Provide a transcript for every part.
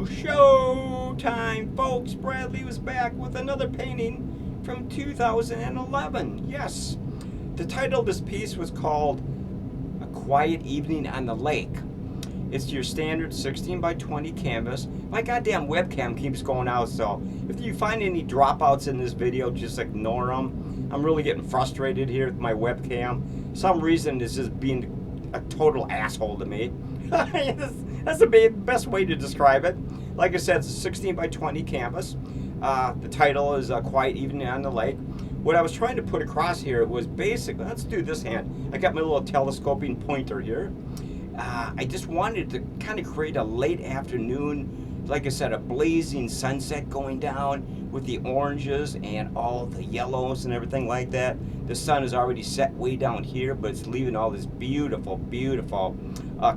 Showtime, folks. Bradley was back with another painting from 2011. Yes, the title of this piece was called A Quiet Evening on the Lake. It's your standard 16 by 20 canvas. My goddamn webcam keeps going out, so if you find any dropouts in this video, just ignore them. I'm really getting frustrated here with my webcam. Some reason it's just being a total asshole to me. That's the best way to describe it. Like I said, it's a 16 by 20 canvas. The title is A Quiet Evening on the Lake. What I was trying to put across here was basically, let's do this hand. I got my little telescoping pointer here. I just wanted to kind of create a late afternoon, like I said, a blazing sunset going down with the oranges and all the yellows and everything like that. The sun is already set way down here, but it's leaving all this beautiful, beautiful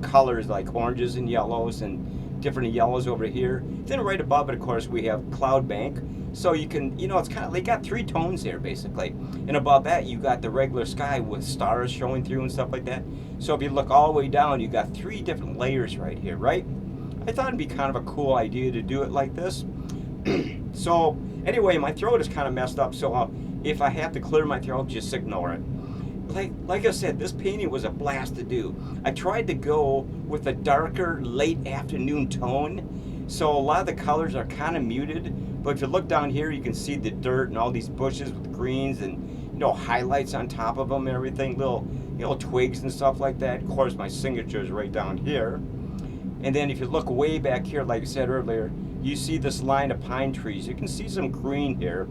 colors like oranges and yellows and different yellows over here. Then right above it, of course, we have cloud bank. So you can, it's kind of, they got three tones here basically. And above that, you got the regular sky with stars showing through and stuff like that. So if you look all the way down, you got three different layers right here, right? I thought it'd be kind of a cool idea to do it like this. So anyway, my throat is kind of messed up. So if I have to clear my throat, just ignore it. Like I said, this painting was a blast to do. I tried to go with a darker late afternoon tone. So a lot of the colors are kind of muted. But if you look down here, you can see the dirt and all these bushes with greens and highlights on top of them and everything, little twigs and stuff like that. Of course, my signature is right down here. And then if you look way back here, like I said earlier, you see this line of pine trees. You can see some green here.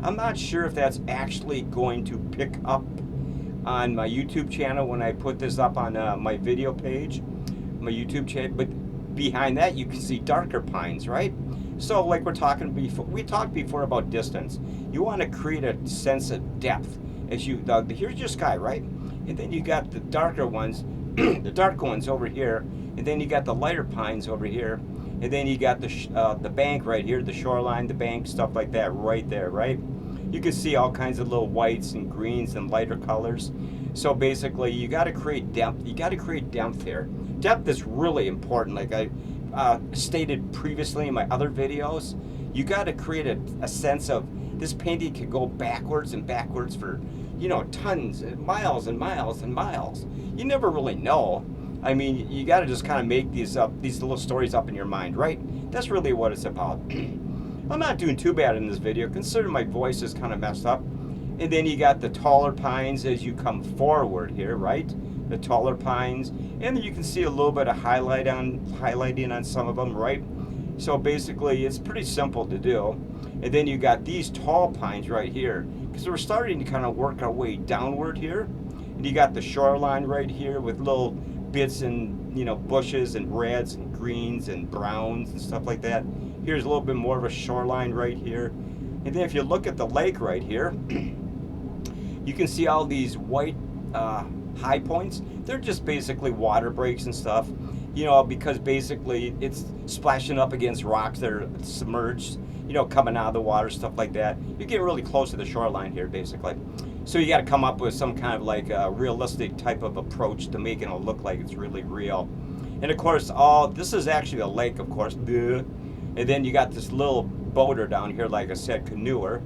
I'm not sure if that's actually going to pick up on my YouTube channel when I put this up on my video page, my YouTube channel. But behind that, you can see darker pines, right? So like we talked before about distance. You want to create a sense of depth as here's your sky, right? And then you got the darker ones, the dark ones over here, and then you got the lighter pines over here, and then you got the bank right here, the shoreline, the bank, stuff like that right there, right? You can see all kinds of little whites and greens and lighter colors. So basically, you got to create depth. You got to create depth here. Depth is really important. Like I stated previously in my other videos, you got to create a sense of this painting could go backwards and backwards for tons and miles and miles and miles. You never really know. I mean, you got to just kind of make these little stories up in your mind, right? That's really what it's about. I'm not doing too bad in this video, considering my voice is kind of messed up. And then you got the taller pines as you come forward here, right? The taller pines, and then you can see a little bit of highlighting on some of them, right? So basically, it's pretty simple to do. And then you got these tall pines right here, because we're starting to kind of work our way downward here. And you got the shoreline right here with little bits and bushes and reds and greens and browns and stuff like that. Here's a little bit more of a shoreline right here. And then if you look at the lake right here, you can see all these white high points. They're just basically water breaks and stuff, because basically it's splashing up against rocks that are submerged, coming out of the water, stuff like that. You're getting really close to the shoreline here, basically. So you got to come up with some kind of like a realistic type of approach to making it look like it's really real. And of course, this is actually a lake, of course. And then you got this little boater down here, like I said, canoer.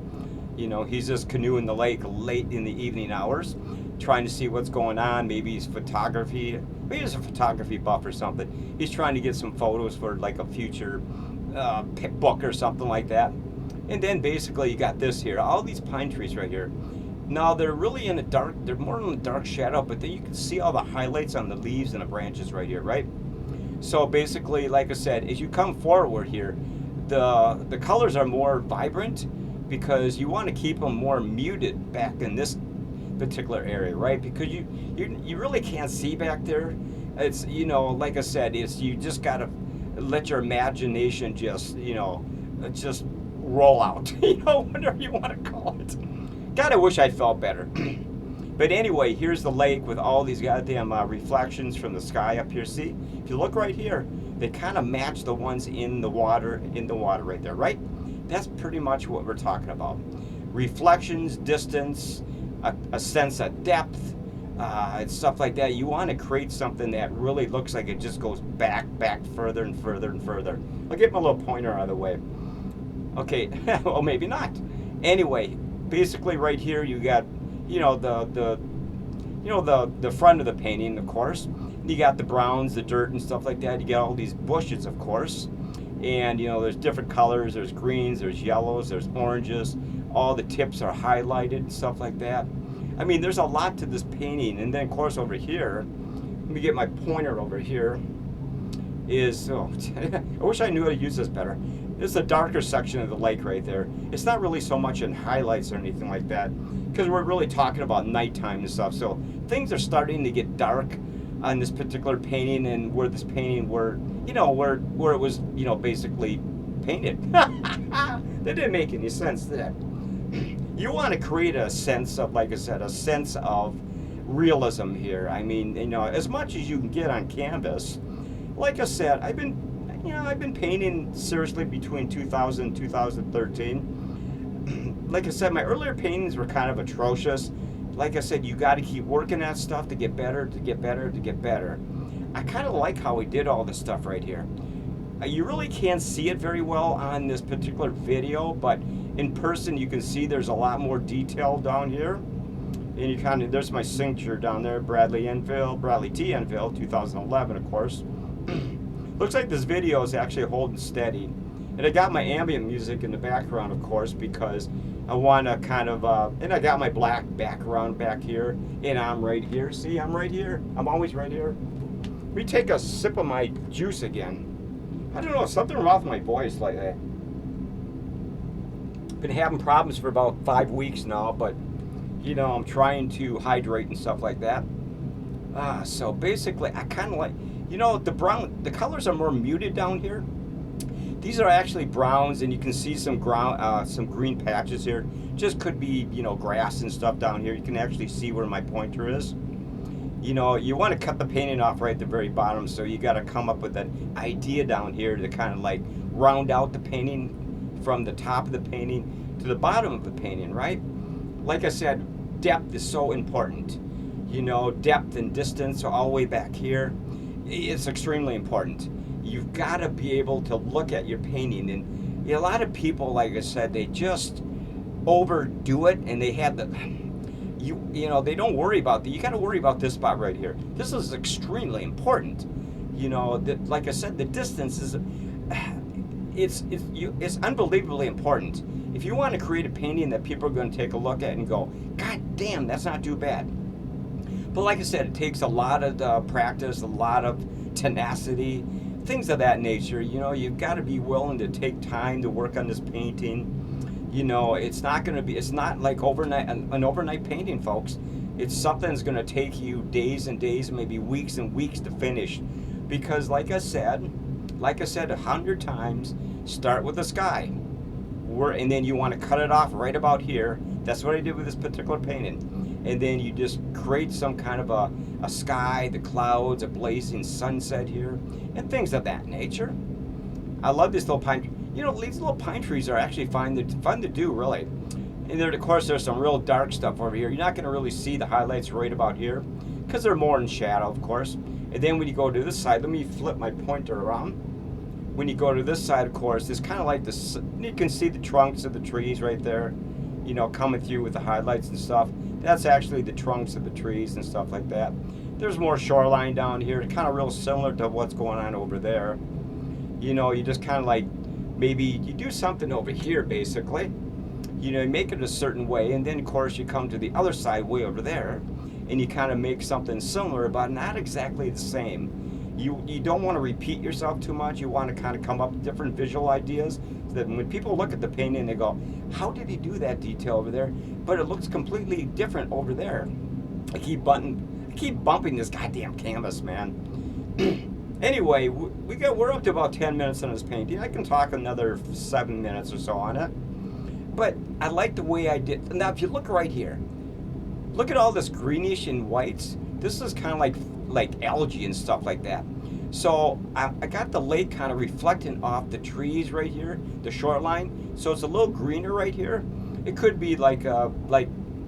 He's just canoeing the lake late in the evening hours, trying to see what's going on. Maybe he's maybe he's a photography buff or something. He's trying to get some photos for like a future book or something like that. And then basically you got this here, all these pine trees right here. Now they're really they're more in a dark shadow, but then you can see all the highlights on the leaves and the branches right here, right? So basically, like I said, as you come forward here, the colors are more vibrant because you want to keep them more muted back in this particular area, right? Because you really can't see back there. It's like I said, you just gotta let your imagination just just roll out, whatever you want to call it. God, I wish I felt better. But anyway, here's the lake with all these goddamn reflections from the sky up here. See, if you look right here, they kind of match the ones in the water right there, right? That's pretty much what we're talking about. Reflections, distance, a sense of depth, and stuff like that. You want to create something that really looks like it just goes back further and further and further. I'll get my little pointer out of the way. Okay, well, maybe not. Anyway, basically right here you got, the front of the painting, of course. You got the browns, the dirt and stuff like that. You got all these bushes, of course. And, there's different colors. There's greens, there's yellows, there's oranges. All the tips are highlighted and stuff like that. I mean, there's a lot to this painting. And then, of course, over here, let me get my pointer over here, is, I wish I knew how to use this better. This is the darker section of the lake right there. It's not really so much in highlights or anything like that, because we're really talking about nighttime and stuff. So things are starting to get dark on this particular painting, and where this painting where it was, basically painted. That didn't make any sense, did it? You want to create a sense of, like I said, a sense of realism here. I mean, as much as you can get on canvas. Like I said, I've been painting seriously between 2000 and 2013. Like I said, my earlier paintings were kind of atrocious. Like I said, you got to keep working at stuff to get better, to get better, to get better. I kind of like how we did all this stuff right here. You really can't see it very well on this particular video, but in person you can see there's a lot more detail down here. And there's my signature down there, Bradley T. Enfield, 2011, of course. Looks like this video is actually holding steady. And I got my ambient music in the background, of course, because I want to kind of, and I got my black background back here, and I'm right here. See, I'm right here. I'm always right here. Let me take a sip of my juice again. I don't know, something wrong with my voice lately. Been having problems for about 5 weeks now, but, I'm trying to hydrate and stuff like that. So basically, I kind of like, the colors are more muted down here. These are actually browns, and you can see some green patches here. Just could be, grass and stuff down here. You can actually see where my pointer is. You want to cut the painting off right at the very bottom, so you got to come up with an idea down here to kind of like round out the painting from the top of the painting to the bottom of the painting, right? Like I said, depth is so important. Depth and distance are all the way back here. It's extremely important. You've got to be able to look at your painting, and a lot of people, like I said, they just overdo it, and they have they don't worry about you got to worry about this spot right here. This is extremely important. Like I said, the distance is it's unbelievably important. If you want to create a painting that people are going to take a look at and go, God damn, that's not too bad. But like I said, it takes a lot of practice, a lot of tenacity, things of that nature. You've got to be willing to take time to work on this painting. It's not like an overnight painting, folks. It's something that's going to take you days and days, maybe weeks and weeks to finish. Because like I said 100 times, start with the sky. And then you want to cut it off right about here. That's what I did with this particular painting. And then you just create some kind of a sky, the clouds, a blazing sunset here, and things of that nature. I love this little pine. These little pine trees are actually fun to do, really. And there, of course, there's some real dark stuff over here. You're not going to really see the highlights right about here, because they're more in shadow, of course. And then when you go to this side, let me flip my pointer around. When you go to this side, of course, it's kind of like this. You can see the trunks of the trees right there, coming through with the highlights and stuff. That's actually the trunks of the trees and stuff like that. There's more shoreline down here, kind of real similar to what's going on over there. You just kind of like, maybe you do something over here, basically. You make it a certain way, and then, of course, you come to the other side way over there, and you kind of make something similar, but not exactly the same. You don't want to repeat yourself too much. You want to kind of come up with different visual ideas, so that when people look at the painting, they go, how did he do that detail over there? But it looks completely different over there. I keep bumping this goddamn canvas, man. Anyway, we're up to about 10 minutes on this painting. I can talk another 7 minutes or so on it. But I like the way I did. Now, if you look right here, look at all this greenish and whites. This is kind of like algae and stuff like that. So I got the lake kind of reflecting off the trees right here, the shoreline. So it's a little greener right here. It could be like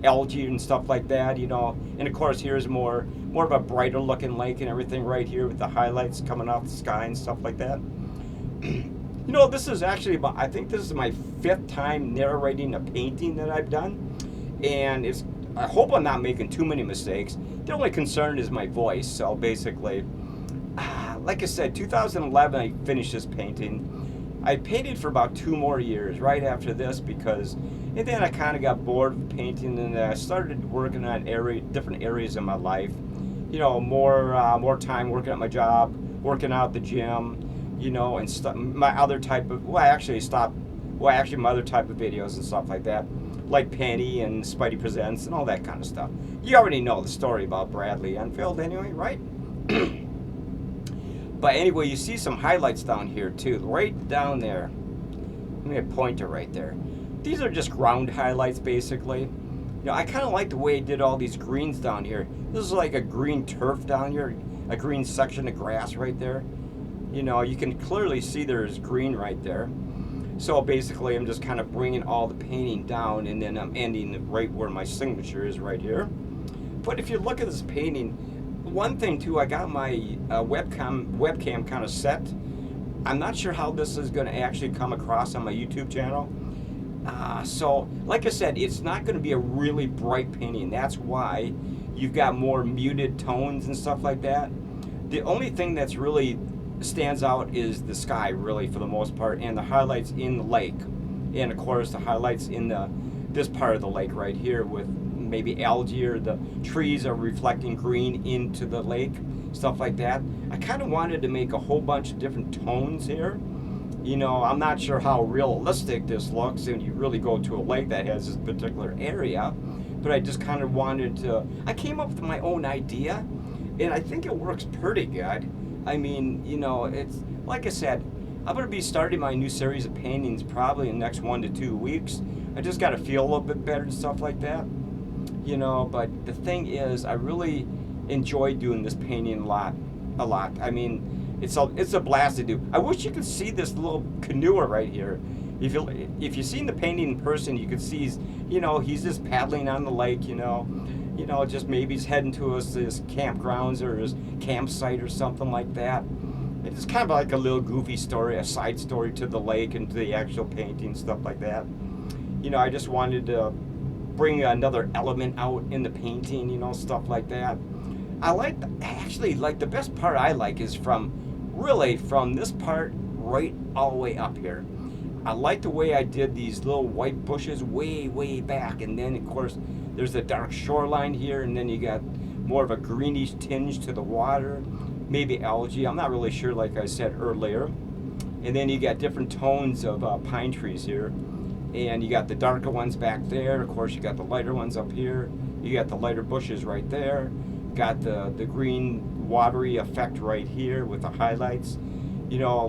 algae and stuff like that, you know. And of course, here's more of a brighter looking lake and everything right here with the highlights coming off the sky and stuff like that. You know, this is actually about, I think this is my 5th time narrating a painting that I've done, and I hope I'm not making too many mistakes. The only concern is my voice. So basically, like I said, 2011 I finished this painting. I painted for about 2 more years right after this and then I kind of got bored with painting, and I started working on different areas of my life. You know, more time working at my job, working out at the gym, you know, and my other type of, my other type of videos and stuff like that, like Penny and Spidey Presents and all that kind of stuff. You already know the story about Bradley Enfield anyway, right? But anyway, you see some highlights down here too, right down there. Let me point it right there. These are just ground highlights basically. You know, I kind of like the way I did all these greens down here. This is like a green turf down here, a green section of grass right there. You know, you can clearly see there's green right there. So basically, I'm just kind of bringing all the painting down, and then I'm ending right where my signature is right here. But if you look at this painting, one thing too, I got my webcam kind of set. I'm not sure how this is going to actually come across on my YouTube channel. So, like I said, it's not going to be a really bright painting. That's why you've got more muted tones and stuff like that. The only thing that's really stands out is the sky, really, for the most part, and the highlights in the lake, and of course the highlights in this part of the lake right here with maybe algae, or the trees are reflecting green into the lake, stuff like that. I kind of wanted to make a whole bunch of different tones here. You know, I'm not sure how realistic this looks, and you really go to a lake that has this particular area, but I just kind of wanted to, I came up with my own idea, and I think it works pretty good. I mean, you know, it's, like I said, I'm going to be starting my new series of paintings probably in the next 1 to 2 weeks. I just got to feel a little bit better and stuff like that, you know, but the thing is, I really enjoy doing this painting a lot. I mean, it's a blast to do. I wish you could see this little canoer right here. If you've seen the painting in person, you could see he's just paddling on the lake, you know, just maybe he's heading to his campgrounds or his campsite or something like that. It's kind of like a little goofy story, a side story to the lake and to the actual painting, stuff like that. You know, I just wanted to bring another element out in the painting, you know, stuff like that. Actually, the best part I like is from this part right all the way up here. I like the way I did these little white bushes way back, and then of course there's a dark shoreline here, and then you got more of a greenish tinge to the water, maybe algae, I'm not really sure, like I said earlier. And then you got different tones of pine trees here, and you got the darker ones back there, of course you got the lighter ones up here, you got the lighter bushes right there, got the green watery effect right here with the highlights. You know,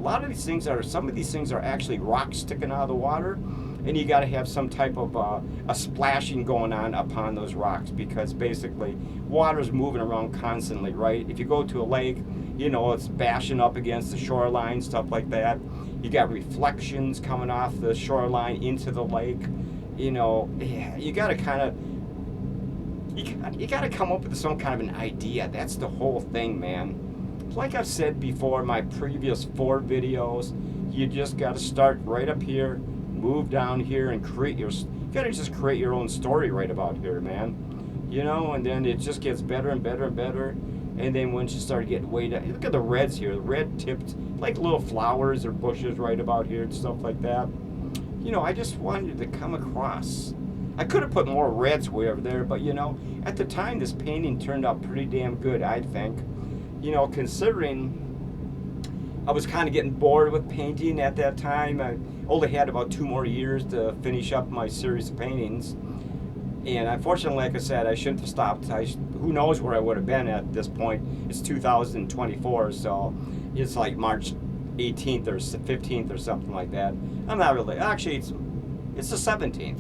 some of these things are actually rocks sticking out of the water, and you got to have some type of a splashing going on upon those rocks, because basically water's moving around constantly, right? If you go to a lake, you know, it's bashing up against the shoreline, stuff like that. You got reflections coming off the shoreline into the lake. You know, you got to kind of, you got to come up with some kind of an idea. That's the whole thing, man. Like I've said before in my previous 4 videos, you just got to start right up here, move down here, and you got to just create your own story right about here, man. You know, and then it just gets better and better and better. And then once you start getting way down, look at the reds here, the red tipped, like little flowers or bushes right about here and stuff like that. You know, I just wanted to come across. I could have put more reds way over there, but you know, at the time this painting turned out pretty damn good, I think. You know, considering I was kind of getting bored with painting at that time. I only had about 2 more years to finish up my series of paintings. And unfortunately, like I said, I shouldn't have stopped. Who knows where I would have been at this point. It's 2024, so it's like March 18th or 15th or something like that. I'm not really, actually it's the 17th.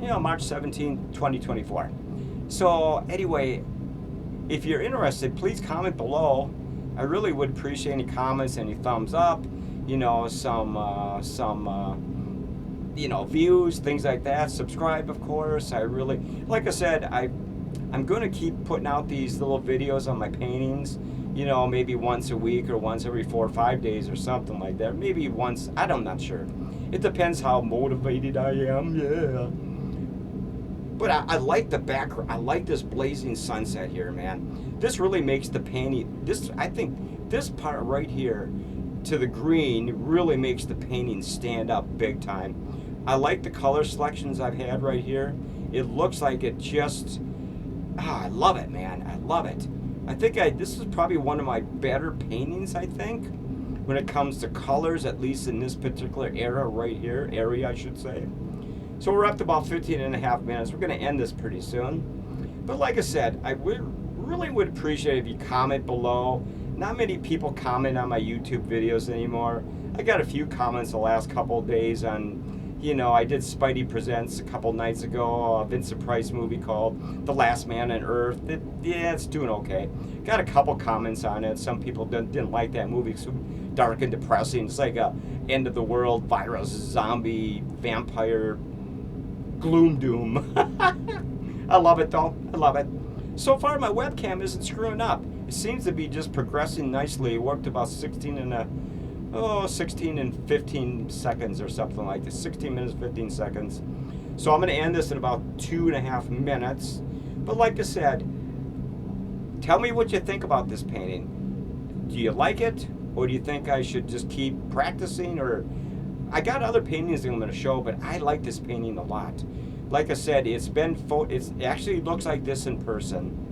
You know, March 17th, 2024. So anyway, if you're interested, please comment below. I really would appreciate any comments, any thumbs up, you know, some you know, views, things like that. Subscribe, of course. I really, like I said, I'm going to keep putting out these little videos on my paintings, you know, maybe once a week or once every 4 or 5 days or something like that. Maybe once, I'm not sure. It depends how motivated I am, yeah. But I like the background. I like this blazing sunset here, man. This really makes the painting, I think this part right here to the green really makes the painting stand up big time. I like the color selections I've had right here. It looks like it just, I love it, man. I love it. I think this is probably one of my better paintings, I think, when it comes to colors, at least in this particular area, I should say. So we're up to about 15 and a half minutes. We're going to end this pretty soon. But like I said, I really would appreciate if you comment below. Not many people comment on my YouTube videos anymore. I got a few comments the last couple of days on, you know, I did Spidey Presents a couple nights ago, a Vincent Price movie called The Last Man on Earth. Yeah, it's doing okay. Got a couple comments on it. Some people didn't like that movie. It's dark and depressing. It's like a end of the world virus, zombie, vampire, gloom doom. I love it though. I love it. So far my webcam isn't screwing up. It seems to be just progressing nicely. It worked about 16 and 15 seconds or something like this. 16 minutes, 15 seconds. So I'm going to end this in about 2.5 minutes. But like I said, tell me what you think about this painting. Do you like it? Or do you think I should just keep practicing? Or I got other paintings that I'm going to show, but I like this painting a lot. Like I said, it actually looks like this in person.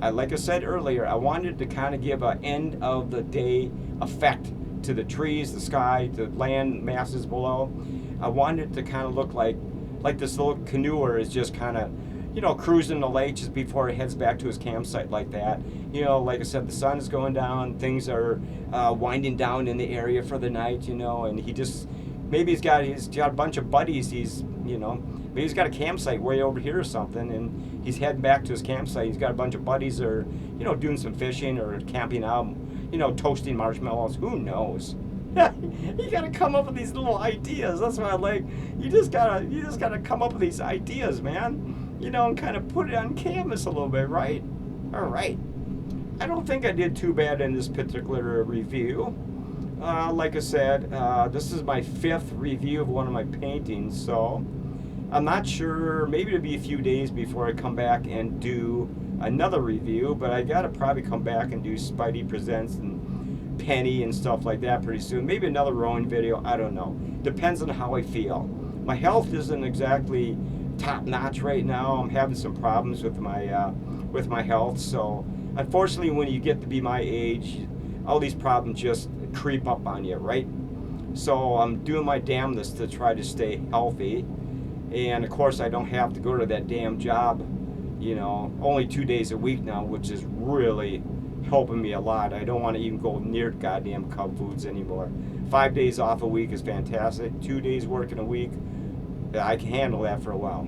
Like I said earlier, I wanted to kind of give an end of the day effect to the trees, the sky, the land masses below. I wanted it to kind of look like this little canoer is just kind of, you know, cruising the lake just before he heads back to his campsite like that. You know, like I said, the sun is going down, things are winding down in the area for the night, you know, and maybe he's got a bunch of buddies, maybe he's got a campsite way over here or something, and he's heading back to his campsite. He's got a bunch of buddies that are, you know, doing some fishing or camping out, you know, toasting marshmallows. Who knows? You gotta come up with these little ideas. That's what I like. You just gotta come up with these ideas, man. You know, and kind of put it on canvas a little bit, right? All right. I don't think I did too bad in this particular review. Like I said, this is my 5th review of one of my paintings, so I'm not sure. Maybe it'll be a few days before I come back and do another review, but I gotta probably come back and do Spidey Presents and Penny and stuff like that pretty soon. Maybe another rowing video. I don't know. Depends on how I feel. My health isn't exactly top notch right now. I'm having some problems with my health. So unfortunately, when you get to be my age, all these problems just creep up on you, right? So I'm doing my damnedest to try to stay healthy. And of course, I don't have to go to that damn job, you know, only 2 days a week now, which is really helping me a lot. I don't want to even go near goddamn Cub Foods anymore. 5 days off a week is fantastic. 2 days working a week, I can handle that for a while.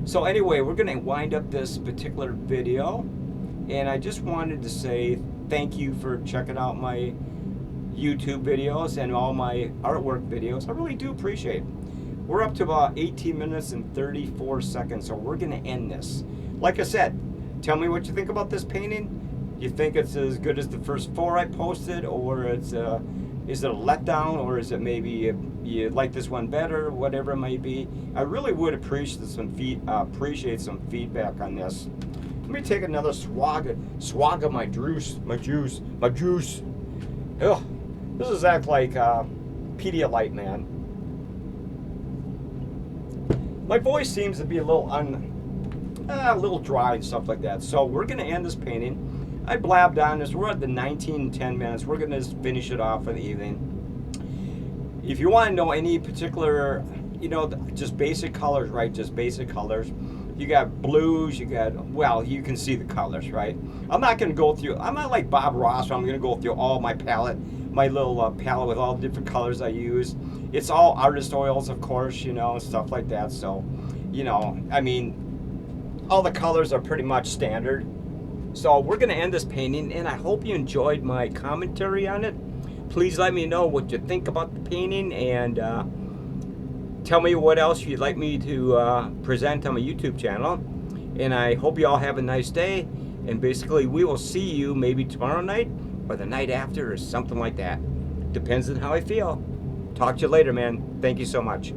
So anyway, we're going to wind up this particular video. And I just wanted to say thank you for checking out my YouTube videos and all my artwork videos. I really do appreciate it. We're up to about 18 minutes and 34 seconds, so we're going to end this. Like I said, tell me what you think about this painting. You think it's as good as the first 4 I posted, or is it a letdown, or is it maybe you like this one better, whatever it might be. I really would appreciate some feedback on this. Let me take another swag of my juice. Ugh, this is act like Pedialyte, man. My voice seems to be a little dry and stuff like that. So we're going to end this painting. I blabbed on this. We're at the 19-10 minutes. We're going to just finish it off for the evening. If you want to know any particular, you know, just basic colors, right? Just basic colors. You got blues, you can see the colors, right? I'm not going to go through, I'm not like Bob Ross, where I'm going to go through all my palette, my little palette with all the different colors I use. It's all artist oils, of course, you know, and stuff like that. So, you know, I mean, all the colors are pretty much standard. So we're going to end this painting, and I hope you enjoyed my commentary on it. Please let me know what you think about the painting, and Tell me what else you'd like me to present on my YouTube channel. And I hope you all have a nice day. And basically, we will see you maybe tomorrow night or the night after or something like that. Depends on how I feel. Talk to you later, man. Thank you so much.